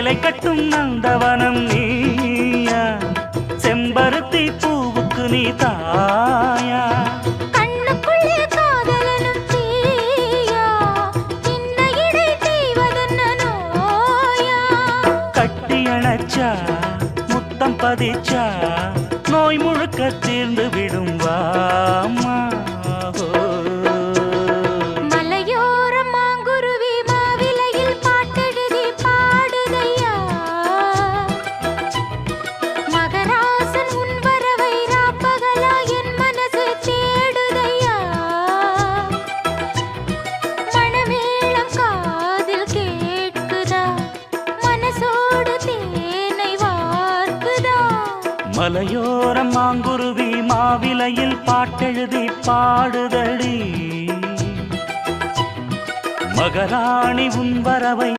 சேலை கட்டும் நந்தவனம் நீயா, செம்பருத்தி பூவுக்கு நீ தாயா, கண்ணுக்குள்ளே காதலனும் தீயா, சின்ன இடை தீவதென்ன நோயா, கட்டி அணைச்சா முத்தம் பதிச்சா நோய் முழுக்க தீர்ந்து விடும் வாமா. மலையோரம் மாங்குருவி மாவிலையில் பாட்டெழுதி பாடுதையா, மகராசன் உன் வரவை ராப்பகலா என் மனசு தேடுதையா, மணமேளம் காதில் கேட்குதா, மனசோடு தேனை வார்க்குதா. மலையோரம் மாங்குருவி மாவிலையில் பாட்டெழுதி பாடுதடி, மகராணி உன் வரவை